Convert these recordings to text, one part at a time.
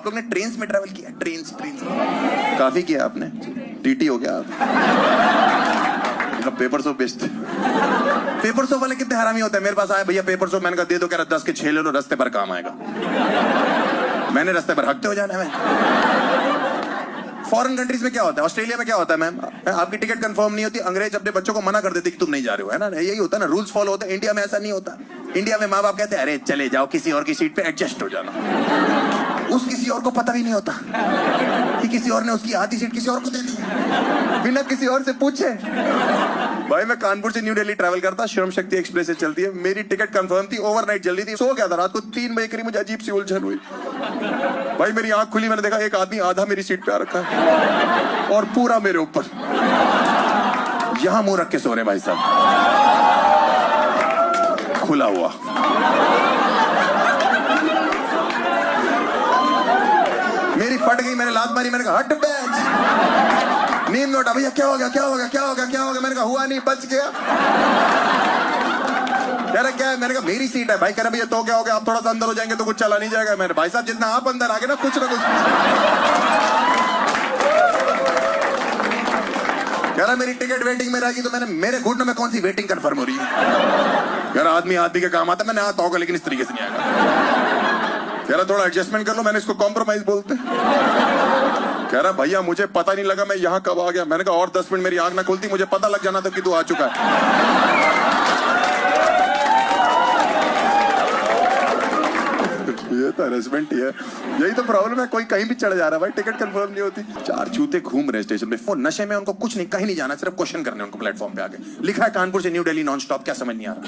आप लोग ने ट्रेन में ट्रैवल किया? ट्रेन काफी किया आपने, टीटी हो गया आप। पेपर सो बेचते, पेपर सो वाले कितने हरामी होते हैं। मेरे पास आए, भैया पेपर सो, मैंने कहा दे दो, कह रहा 10 के 6 ले लो, रास्ते पर काम आएगा। मैंने रास्ते पर हकते हो जाना है। फॉरेन कंट्रीज में क्या होता है, ऑस्ट्रेलिया में क्या होता है मैम, आपकी टिकट कंफर्म नहीं होती, अंग्रेज अपने बच्चों को मना कर देते कि तुम नहीं जा रहे हो, है ना, यही होता है ना, रूल्स फॉलो होते हैं। इंडिया में ऐसा नहीं होता। इंडिया में माँ बाप कहते हैं अरे चले जाओ, किसी और की सीट पे एडजस्ट हो जाना। उस किसी और को पता भी नहीं होता कि किसी और ने उसकी आधी सीट किसी और को दे दी, बिना किसी और से पूछे। भाई मैं कानपुर से न्यू दिल्ली ट्रैवल करता, श्रम शक्ति एक्सप्रेस से चलती है, मेरी टिकट कंफर्म थी, ओवरनाइट चल रही थी, सो गया था, रात को 3 बजे करीब मुझे अजीब सी उलझन हुई। भाई मेरी आंख खुली, मैंने देखा एक आदमी आधा मेरी सीट पे आ रखा है और पूरा मेरे ऊपर, यहां मुंह रख के सो रहे भाई साहब, खुला हुआ। मेरी फट गई, मैंने लात मारी, मैंने कहा हट बैठ, नींद में उठा, भैया क्या हो गया क्या हो गया क्या हो गया क्या हो गया, मैंने कहा हुआ नहीं, बच गया। कह रहा क्या है, मैंने कहा मेरी सीट है भाई। कह रहा भैया तो क्या हो गया, आप थोड़ा सा अंदर हो जाएंगे तो कुछ चला नहीं जाएगा। मैंने भाई साहब जितना आप अंदर आ गए ना कुछ। कह रहा मेरी टिकट वेटिंग में रहेगी, तो मैंने, मेरे घुटनों में कौन सी वेटिंग कंफर्म हो रही है। कह रहा आदमी आदमी के काम आता, मैंने आता होगा लेकिन इस तरीके से नहीं आएगा। कह रहा थोड़ा एडजस्टमेंट कर लो, मैंने इसको कॉम्प्रोमाइज बोलते। कह रहा भैया मुझे पता नहीं लगा मैं यहाँ कब आ गया। मैंने कहा और 10 मिनट मेरी आंख ना खुलती, मुझे पता लग जाना था कि तू आ चुका है। ये तो हरेसमेंट ही है, यही तो प्रॉब्लम है, कोई कहीं भी चढ़ जा रहा है भाई, टिकट कंफर्म नहीं होती। 4 चूते घूम रहे स्टेशन पे, वो नशे में, उनको कुछ नहीं, कहीं नहीं जाना, सिर्फ क्वेश्चन करने उनको प्लेटफॉर्म पे आके। लिखा है कानपुर से न्यू दिल्ली नॉन स्टॉप, क्या समझ नहीं आ रहा,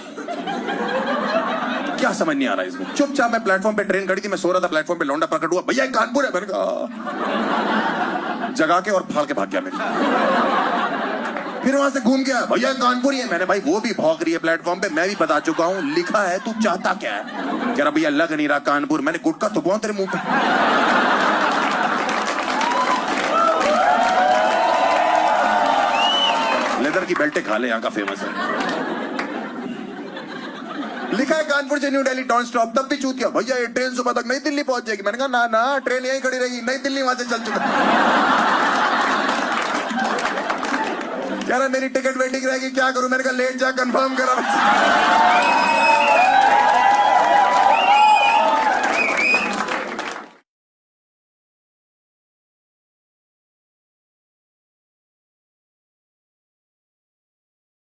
क्या समझ नहीं आ रहा है इसमें। चुपचाप मैं प्लेटफॉर्म पे, ट्रेन खड़ी थी, मैं सो रहा था प्लेटफॉर्म पे, लौंडा प्रकट हुआ, भैया कानपुर है, मैंने कहा जगा के और फाड़ के भाग गया मेरे। फिर वहां से घूम गया, भैया कानपुर ही है। मैंने भाई वो भी भौंक रही है प्लेटफॉर्म पे, मैं भी बता चुका हूं, लिखा है, तू चाहता क्या है। कह रहा भैया लग नहीं रहा कानपुर। मैंने गुटका थुकवाऊं तेरे मुंह पे। लेदर की बेल्टे खा ले, यहाँ का फेमस है। लिखा है कानपुर से न्यू दिल्ली नॉन स्टॉप, तब भी चूत गया, भैया ये ट्रेन सुबह तक नई दिल्ली पहुंच जाएगी। मैंने कहा ना ना, ट्रेन यहीं खड़ी रहेगी, नई दिल्ली वहां से चल चुका। कह रहा मेरी टिकट वेटिंग रहेगी, क्या करूं। मैंने कहा लेट जा, कंफर्म करा।